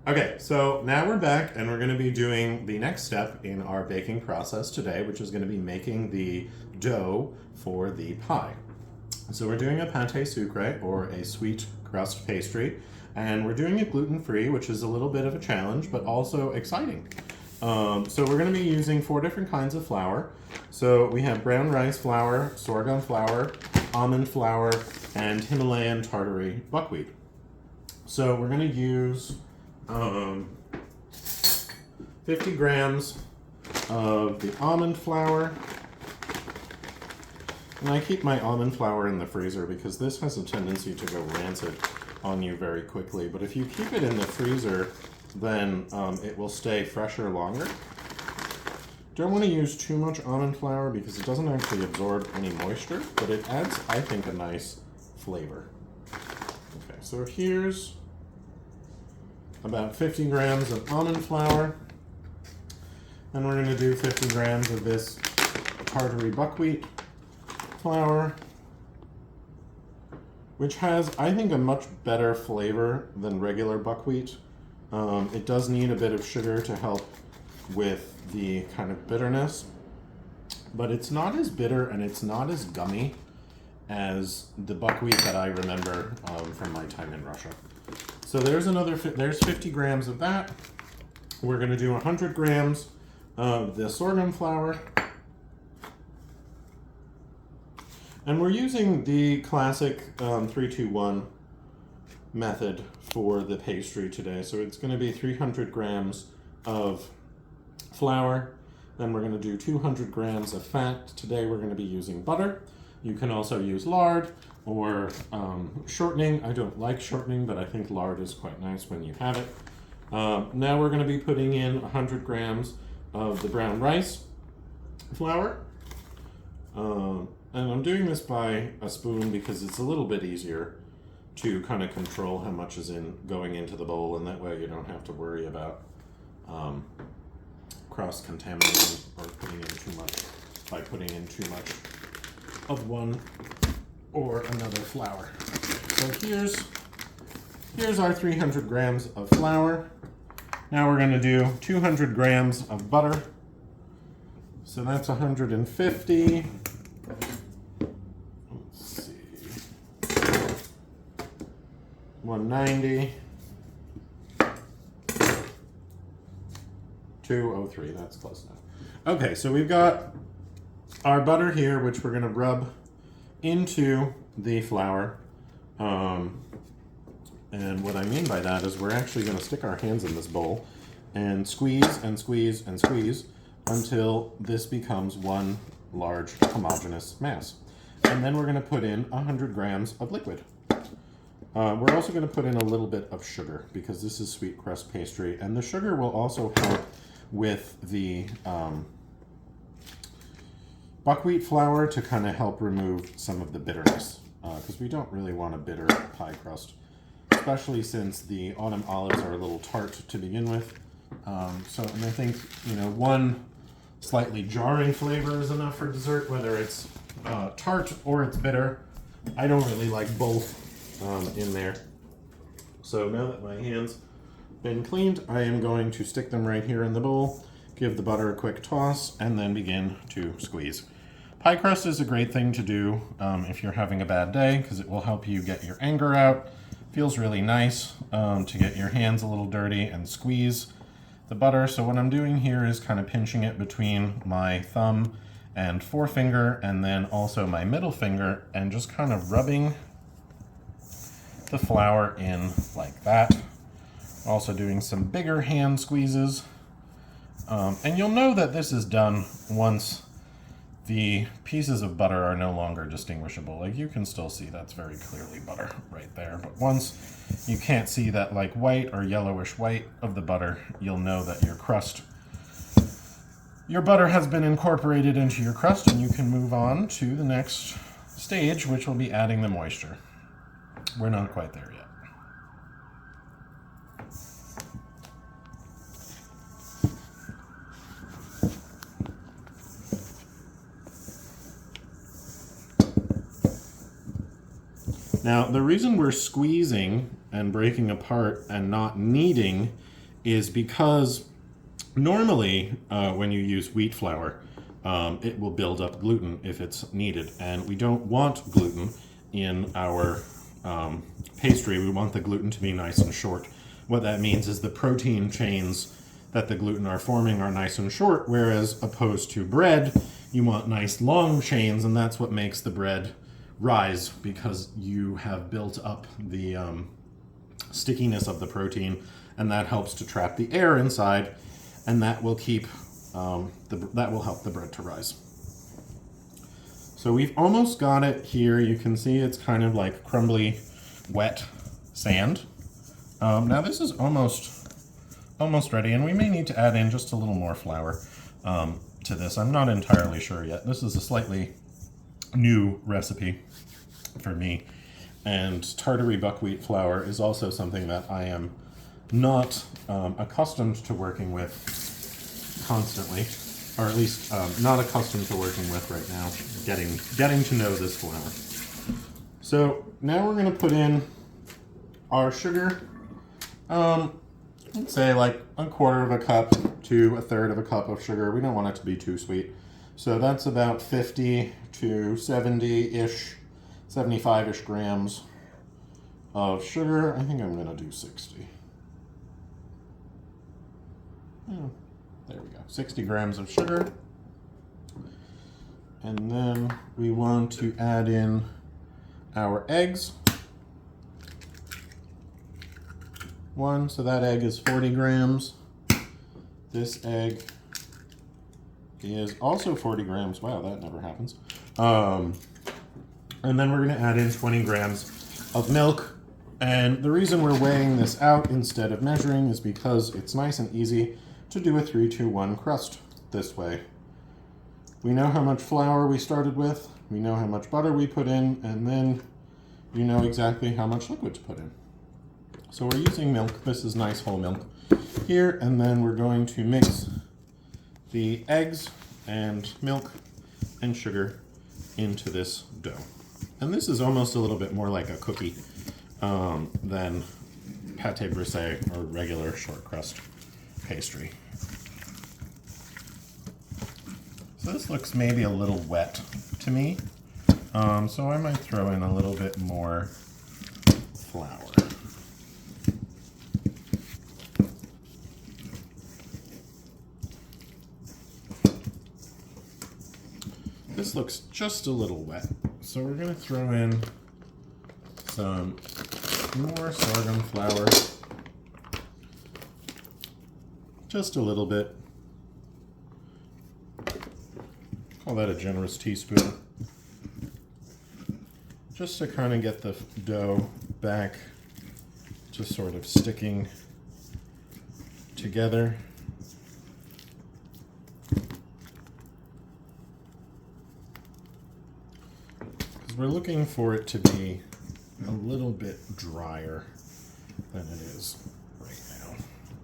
Okay, so now we're back and we're going to be doing the next step in our baking process today, which is going to be making the dough for the pie. So we're doing a pâté sucré, or a sweet crust pastry, and we're doing it gluten-free, which is a little bit of a challenge, but also exciting. So we're going to be using 4 different kinds of flour. So we have brown rice flour, sorghum flour, almond flour, and Himalayan tartary buckwheat. So we're going to use 50 grams of the almond flour. And I keep my almond flour in the freezer because this has a tendency to go rancid on you very quickly. But if you keep it in the freezer, then it will stay fresher longer. Don't want to use too much almond flour because it doesn't actually absorb any moisture, but it adds, I think, a nice flavor. Okay, so here's about 50 grams of almond flour, and we're going to do 50 grams of this tartary buckwheat flour, which has, I think, a much better flavor than regular buckwheat. It does need a bit of sugar to help with the kind of bitterness, but it's not as bitter and it's not as gummy as the buckwheat that I remember from my time in Russia. So there's there's 50 grams of that. We're going to do 100 grams of the sorghum flour. And we're using the classic 3-2-1 method for the pastry today. So it's going to be 300 grams of flour. Then we're going to do 200 grams of fat. Today we're going to be using butter. You can also use lard or shortening. I don't like shortening, but I think lard is quite nice when you have it. Now we're going to be putting in 100 grams of the brown rice flour. And I'm doing this by a spoon because it's a little bit easier to kind of control how much is going into the bowl, and that way you don't have to worry about cross-contaminating or putting in too much by putting in too much of one or another flour. So here's our 300 grams of flour. Now we're going to do 200 grams of butter. So that's 150. Let's see. 190. 203, that's close enough. Okay, so we've got our butter here, which we're going to rub into the flour. And what I mean by that is we're actually going to stick our hands in this bowl and squeeze and squeeze and squeeze until this becomes one large homogeneous mass. And then we're going to put in 100 grams of liquid. We're also going to put in a little bit of sugar because this is sweet crust pastry, and the sugar will also help with the buckwheat flour to kind of help remove some of the bitterness, because we don't really want a bitter pie crust, especially since the autumn olives are a little tart to begin with. And I think, one slightly jarring flavor is enough for dessert, whether it's tart or it's bitter. I don't really like both in there. So now that my hands been cleaned, I am going to stick them right here in the bowl, give the butter a quick toss, and then begin to squeeze. Pie crust is a great thing to do if you're having a bad day because it will help you get your anger out. Feels really nice to get your hands a little dirty and squeeze the butter. So what I'm doing here is kind of pinching it between my thumb and forefinger, and then also my middle finger, and just kind of rubbing the flour in like that. Also doing some bigger hand squeezes. And you'll know that this is done once the pieces of butter are no longer distinguishable. Like, you can still see that's very clearly butter right there. But once you can't see that like white or yellowish white of the butter, you'll know that your butter has been incorporated into your crust, and you can move on to the next stage, which will be adding the moisture. We're not quite there yet. Now, the reason we're squeezing and breaking apart and not kneading is because normally when you use wheat flour, it will build up gluten if it's needed, and we don't want gluten in our pastry. We want the gluten to be nice and short. What that means is the protein chains that the gluten are forming are nice and short, whereas opposed to bread, you want nice long chains, and that's what makes the bread rise, because you have built up the stickiness of the protein, and that helps to trap the air inside, and that will keep that will help the bread to rise. So we've almost got it here. You can see it's kind of like crumbly, wet sand. Now this is almost ready, and we may need to add in just a little more flour to this. I'm not entirely sure yet. This is a slightly new recipe for me, and tartary buckwheat flour is also something that I am not accustomed to working with constantly, or at least not accustomed to working with right now, getting to know this flour. So now we're going to put in our sugar. Let's say like 1/4 of a cup to 1/3 of a cup of sugar. We don't want it to be too sweet. So that's about 50 to 70-ish, 75-ish grams of sugar. I think I'm going to do 60. Oh, there we go. 60 grams of sugar. And then we want to add in our eggs. 1, so that egg is 40 grams. This egg is also 40 grams. Wow, that never happens. And then we're going to add in 20 grams of milk. And the reason we're weighing this out instead of measuring is because it's nice and easy to do a 3-2-1 crust this way. We know how much flour we started with, we know how much butter we put in, and then you know exactly how much liquid to put in. So we're using milk. This is nice whole milk here, and then we're going to mix the eggs and milk and sugar into this dough. And this is almost a little bit more like a cookie than pâté brisé or regular short crust pastry. So this looks maybe a little wet to me, so I might throw in a little bit more flour. This looks just a little wet, so we're going to throw in some more sorghum flour, just a little bit. Call that a generous teaspoon, just to kind of get the dough back to sort of sticking together. We're looking for it to be a little bit drier than it is right now.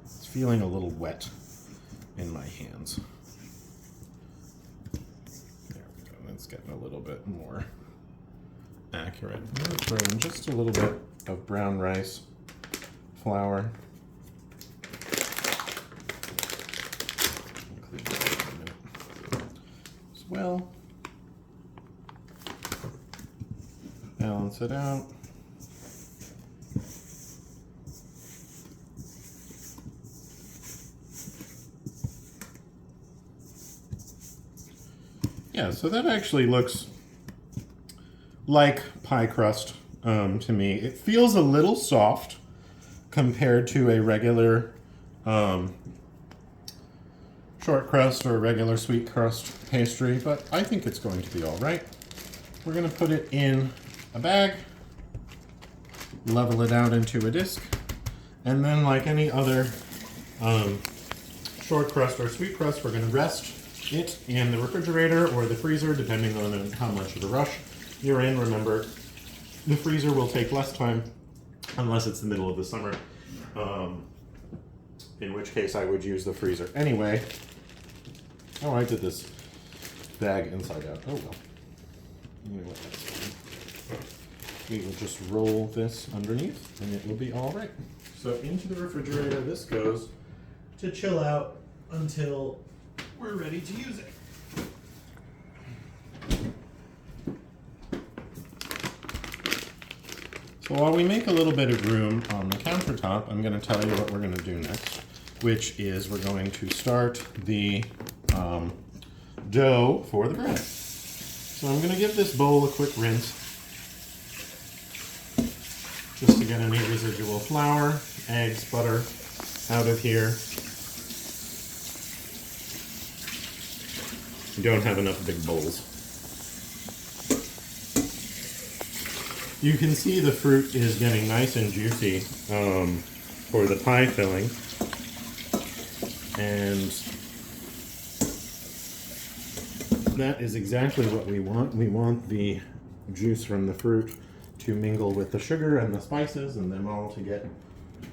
It's feeling a little wet in my hands. There we go. That's getting a little bit more accurate. I'm going to throw in just a little bit of brown rice flour. Clean that up in a minute as well. Balance it out. Yeah, so that actually looks like pie crust to me. It feels a little soft compared to a regular short crust or regular sweet crust pastry, but I think it's going to be all right. We're going to put it in a bag, level it out into a disc, and then like any other short crust or sweet crust, we're going to rest it in the refrigerator or the freezer, depending on how much of a rush you're in. Remember, the freezer will take less time unless it's the middle of the summer, in which case I would use the freezer anyway. Oh, I did this bag inside out. Oh well. You know what, that's fine. We will just roll this underneath and it will be all right. So into the refrigerator this goes. to chill out until we're ready to use it. So while we make a little bit of room on the countertop, I'm going to tell you what we're going to do next, which is we're going to start the dough for the bread. So I'm going to give this bowl a quick rinse, just to get any residual flour, eggs, butter out of here. You don't have enough big bowls. You can see the fruit is getting nice and juicy for the pie filling. And that is exactly what we want. We want the juice from the fruit to mingle with the sugar and the spices and them all to get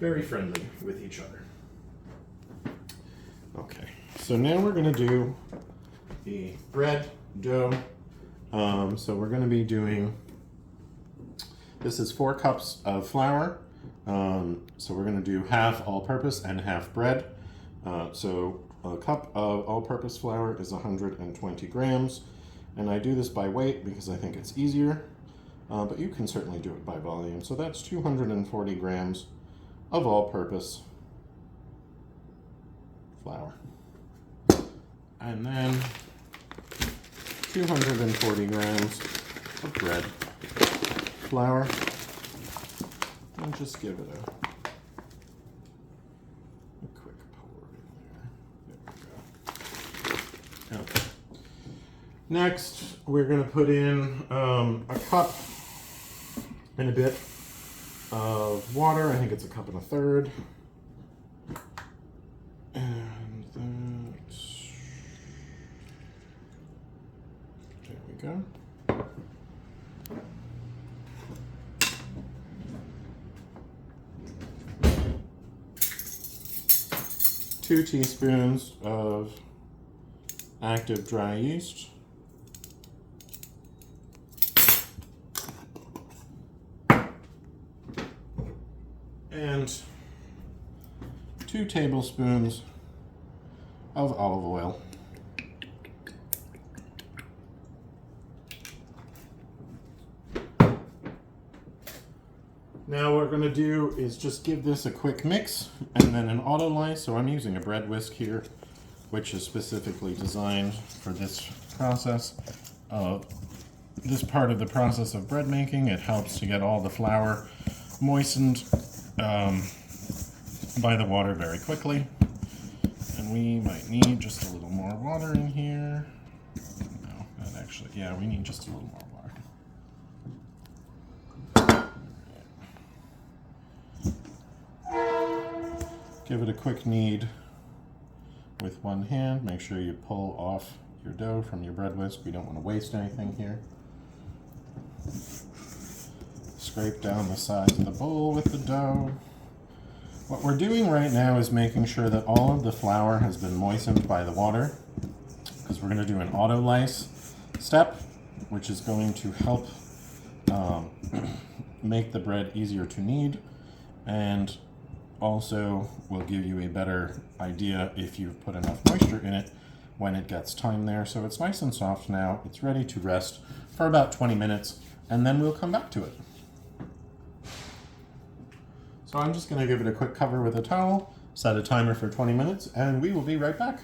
very friendly with each other. Okay, so now we're going to do the bread dough. So we're going to be doing, this is 4 cups of flour. So we're going to do half all-purpose and half bread. So a cup of all-purpose flour is 120 grams. And I do this by weight because I think it's easier. But you can certainly do it by volume. So that's 240 grams of all-purpose flour. And then 240 grams of bread flour. And just give it a quick pour in there. There we go. Okay. Next, we're going to put in a cup and a bit of water. I think it's a cup and a third. And that's, there we go. Two teaspoons of active dry yeast. And 2 tablespoons of olive oil. Now what we're going to do is just give this a quick mix and then an auto-lyse. So I'm using a bread whisk here, which is specifically designed for this process. This part of the process of bread making, it helps to get all the flour moistened by the water very quickly. And we might need just a little more water in here. No, not actually. Yeah, we need just a little more water. Give it a quick knead with one hand. Make sure you pull off your dough from your bread whisk. We don't want to waste anything here. Scrape down the sides of the bowl with the dough. What we're doing right now is making sure that all of the flour has been moistened by the water, because we're going to do an auto-lyse step, which is going to help make the bread easier to knead, and also will give you a better idea if you've put enough moisture in it when it gets time there. So it's nice and soft now. It's ready to rest for about 20 minutes, and then we'll come back to it. So I'm just going to give it a quick cover with a towel, set a timer for 20 minutes, and we will be right back.